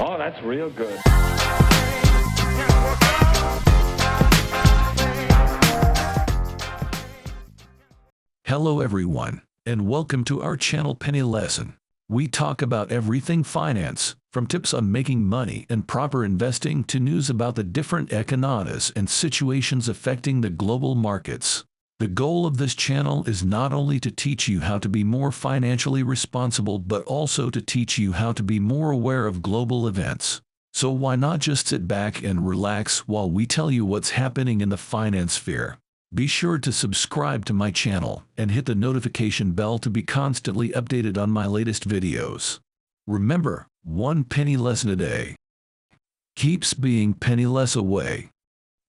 Oh, that's real good. Hello everyone, and welcome to our channel Penny Lesson. We talk about everything finance, from tips on making money and proper investing to news about the different economies and situations affecting the global markets. The goal of this channel is not only to teach you how to be more financially responsible but also to teach you how to be more aware of global events. So why not just sit back and relax while we tell you what's happening in the finance sphere? Be sure to subscribe to my channel and hit the notification bell to be constantly updated on my latest videos. Remember, one penny lesson a day keeps being penny less away.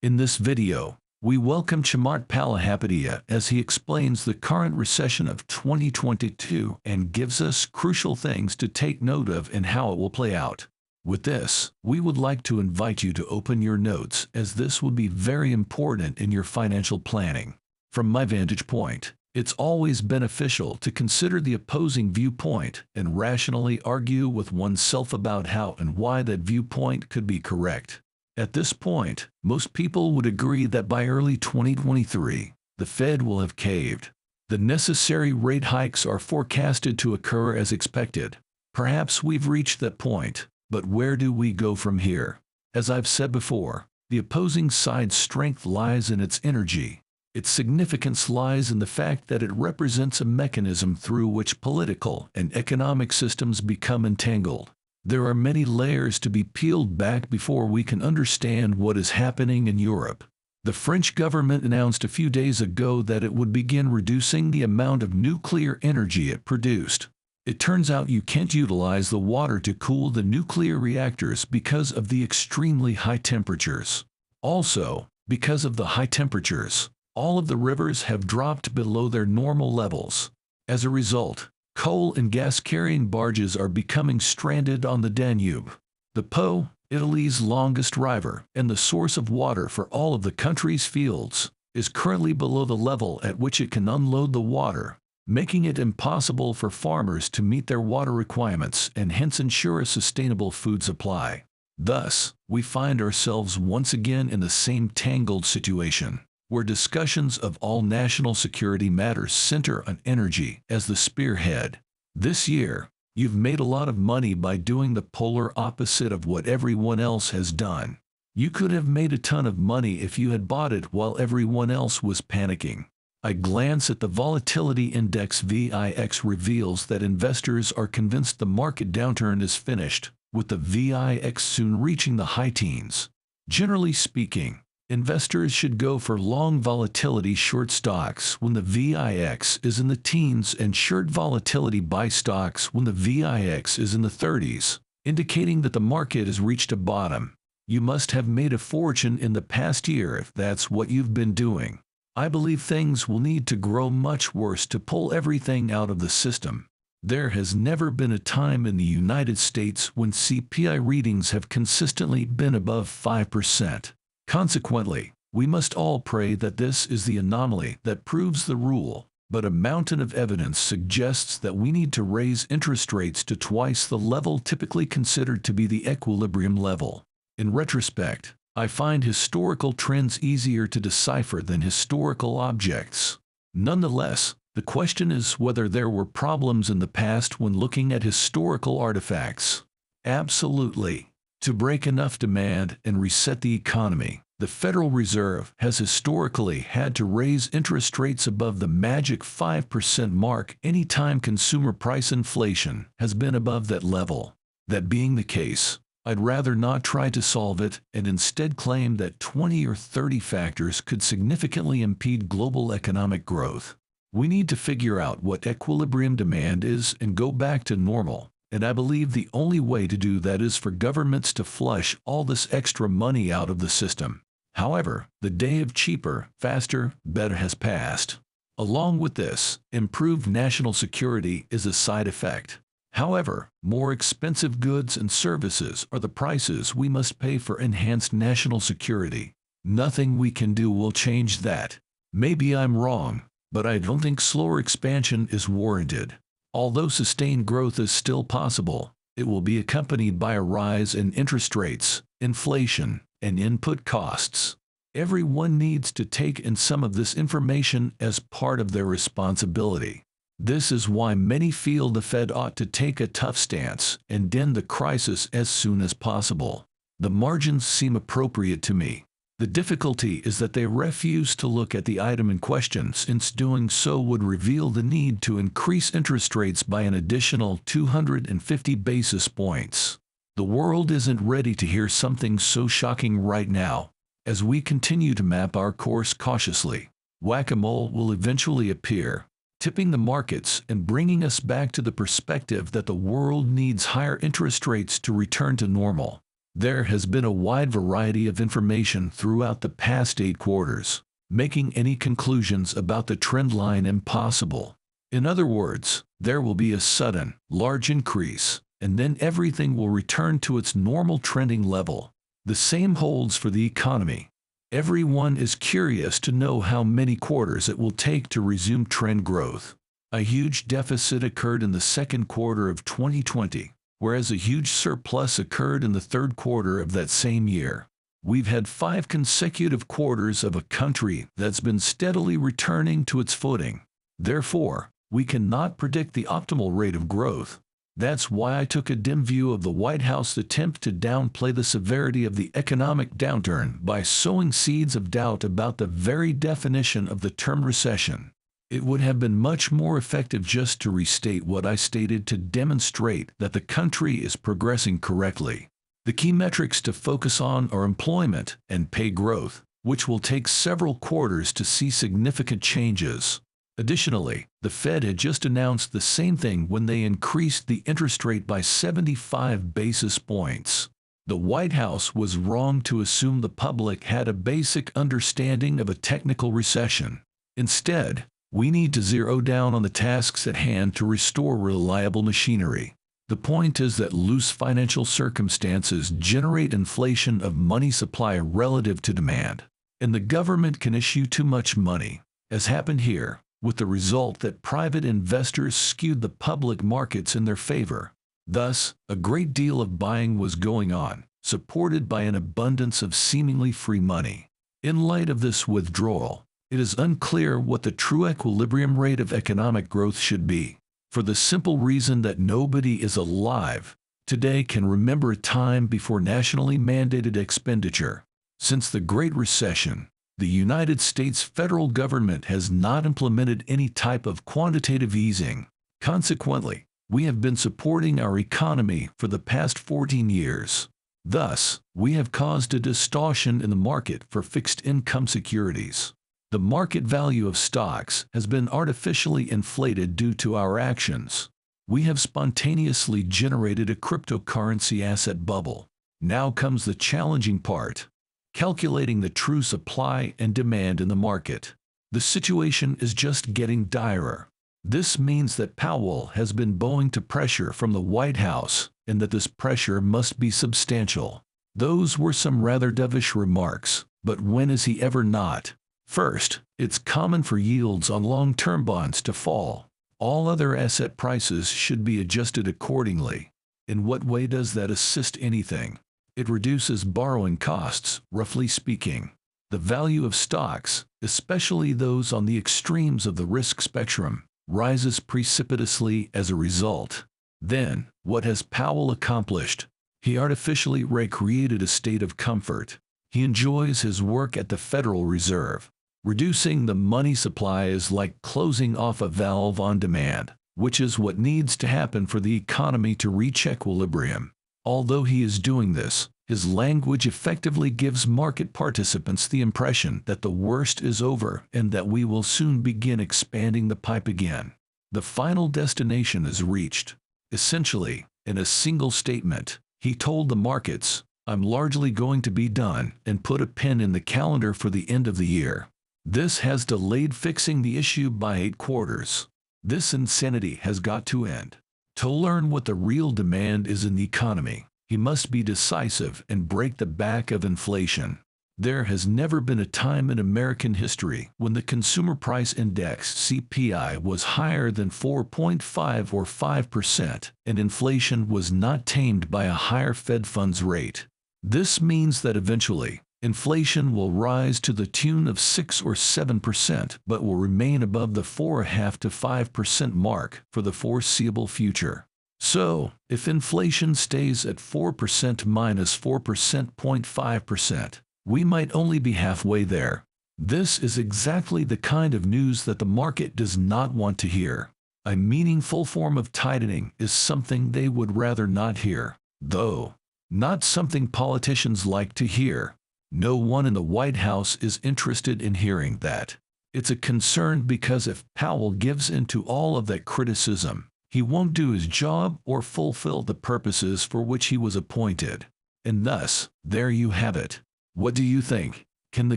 In this video, we welcome Chimart Palahapadia as he explains the current recession of 2022 and gives us crucial things to take note of and how it will play out. With this, we would like to invite you to open your notes as this would be very important in your financial planning. From my vantage point, it's always beneficial to consider the opposing viewpoint and rationally argue with oneself about how and why that viewpoint could be correct. At this point, most people would agree that by early 2023, the Fed will have caved. The necessary rate hikes are forecasted to occur as expected. Perhaps we've reached that point. But where do we go from here? As I've said before, the opposing side's strength lies in its energy. Its significance lies in the fact that it represents a mechanism through which political and economic systems become entangled. There are many layers to be peeled back before we can understand what is happening in Europe. The French government announced a few days ago that it would begin reducing the amount of nuclear energy it produced. It turns out you can't utilize the water to cool the nuclear reactors because of the extremely high temperatures. Also, because of the high temperatures, all of the rivers have dropped below their normal levels. As a result, coal and gas-carrying barges are becoming stranded on the Danube. The Po, Italy's longest river and the source of water for all of the country's fields, is currently below the level at which it can unload the water, making it impossible for farmers to meet their water requirements and hence ensure a sustainable food supply. Thus, we find ourselves once again in the same tangled situation, where discussions of all national security matters center on energy as the spearhead. This year, you've made a lot of money by doing the polar opposite of what everyone else has done. You could have made a ton of money if you had bought it while everyone else was panicking. A glance at the volatility index VIX reveals that investors are convinced the market downturn is finished, with the VIX soon reaching the high teens. Generally speaking, investors should go for long volatility short stocks when the VIX is in the teens and short volatility buy stocks when the VIX is in the 30s, indicating that the market has reached a bottom. You must have made a fortune in the past year if that's what you've been doing. I believe things will need to grow much worse to pull everything out of the system. There has never been a time in the United States when CPI readings have consistently been above 5%. Consequently, we must all pray that this is the anomaly that proves the rule, but a mountain of evidence suggests that we need to raise interest rates to twice the level typically considered to be the equilibrium level. In retrospect, I find historical trends easier to decipher than historical objects. Nonetheless, the question is whether there were problems in the past when looking at historical artifacts. Absolutely. To break enough demand and reset the economy, the Federal Reserve has historically had to raise interest rates above the magic 5% mark anytime consumer price inflation has been above that level. That being the case, I'd rather not try to solve it and instead claim that 20 or 30 factors could significantly impede global economic growth. We need to figure out what equilibrium demand is and go back to normal, and I believe the only way to do that is for governments to flush all this extra money out of the system. However, the day of cheaper, faster, better has passed. Along with this, improved national security is a side effect. However, more expensive goods and services are the prices we must pay for enhanced national security. Nothing we can do will change that. Maybe I'm wrong, but I don't think slower expansion is warranted. Although sustained growth is still possible, It will be accompanied by a rise in interest rates, inflation, and input costs. Everyone needs to take in some of this information as part of their responsibility. This is why many feel the Fed ought to take a tough stance and end the crisis as soon as possible. The margins seem appropriate to me. The difficulty is that they refuse to look at the item in question, since doing so would reveal the need to increase interest rates by an additional 250 basis points. The world isn't ready to hear something so shocking right now. As we continue to map our course cautiously, whack-a-mole will eventually appear, tipping the markets and bringing us back to the perspective that the world needs higher interest rates to return to normal. There has been a wide variety of information throughout the past 8 quarters, making any conclusions about the trend line impossible. In other words, there will be a sudden, large increase, and then everything will return to its normal trending level. The same holds for the economy. Everyone is curious to know how many quarters it will take to resume trend growth. A huge deficit occurred in the second quarter of 2020. Whereas a huge surplus occurred in the third quarter of that same year. We've had 5 consecutive quarters of a country that's been steadily returning to its footing. Therefore, we cannot predict the optimal rate of growth. That's why I took a dim view of the White House attempt to downplay the severity of the economic downturn by sowing seeds of doubt about the very definition of the term recession. It would have been much more effective just to restate what I stated to demonstrate that the country is progressing correctly. The key metrics to focus on are employment and pay growth, which will take several quarters to see significant changes. Additionally, the Fed had just announced the same thing when they increased the interest rate by 75 basis points. The White House was wrong to assume the public had a basic understanding of a technical recession. Instead, we need to zero down on the tasks at hand to restore reliable machinery. The point is that loose financial circumstances generate inflation of money supply relative to demand, and the government can issue too much money, as happened here, with the result that private investors skewed the public markets in their favor. Thus, a great deal of buying was going on, supported by an abundance of seemingly free money. In light of this withdrawal, it is unclear what the true equilibrium rate of economic growth should be, for the simple reason that nobody is alive today can remember a time before nationally mandated expenditure. Since the Great Recession, the United States federal government has not implemented any type of quantitative easing. Consequently, we have been supporting our economy for the past 14 years. Thus, we have caused a distortion in the market for fixed income securities. The market value of stocks has been artificially inflated due to our actions. We have spontaneously generated a cryptocurrency asset bubble. Now comes the challenging part: calculating the true supply and demand in the market. The situation is just getting direr. This means that Powell has been bowing to pressure from the White House, and that this pressure must be substantial. Those were some rather dovish remarks, but when is he ever not? First, it's common for yields on long-term bonds to fall. All other asset prices should be adjusted accordingly. In what way does that assist anything? It reduces borrowing costs, roughly speaking. The value of stocks, especially those on the extremes of the risk spectrum, rises precipitously as a result. Then, what has Powell accomplished? He artificially recreated a state of comfort. He enjoys his work at the Federal Reserve. Reducing the money supply is like closing off a valve on demand, which is what needs to happen for the economy to reach equilibrium. Although he is doing this, his language effectively gives market participants the impression that the worst is over and that we will soon begin expanding the pipe again. The final destination is reached. Essentially, in a single statement, he told the markets, "I'm largely going to be done," and put a pin in the calendar for the end of the year. This has delayed fixing the issue by 8 quarters. This insanity has got to end. To learn what the real demand is in the economy, he must be decisive and break the back of inflation. There has never been a time in American history when the Consumer Price Index (CPI) was higher than 4.5 or 5%, and inflation was not tamed by a higher Fed funds rate. This means that eventually, inflation will rise to the tune of 6 or 7%, but will remain above the 4.5 to 5% mark for the foreseeable future. So, if inflation stays at 4% minus 4.5%, we might only be halfway there. This is exactly the kind of news that the market does not want to hear. A meaningful form of tightening is something they would rather not hear, though not something politicians like to hear. No one in the White House is interested in hearing that. It's a concern because if Powell gives in to all of that criticism, he won't do his job or fulfill the purposes for which he was appointed. And thus, there you have it. What do you think? Can the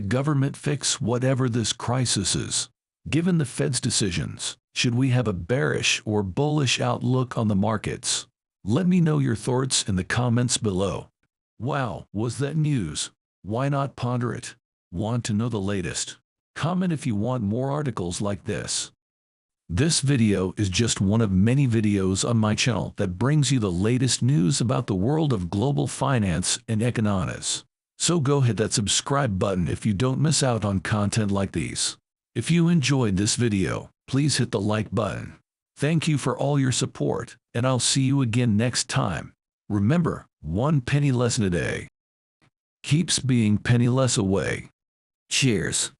government fix whatever this crisis is? Given the Fed's decisions, should we have a bearish or bullish outlook on the markets? Let me know your thoughts in the comments below. Wow, was that news? Why not ponder it? Want to know the latest? Comment if you want more articles like this. This video is just one of many videos on my channel that brings you the latest news about the world of global finance and economics. So go hit that subscribe button if you don't miss out on content like these. If you enjoyed this video, please hit the like button. Thank you for all your support, and I'll see you again next time. Remember, one penny lesson a day keeps being penny less away. Cheers.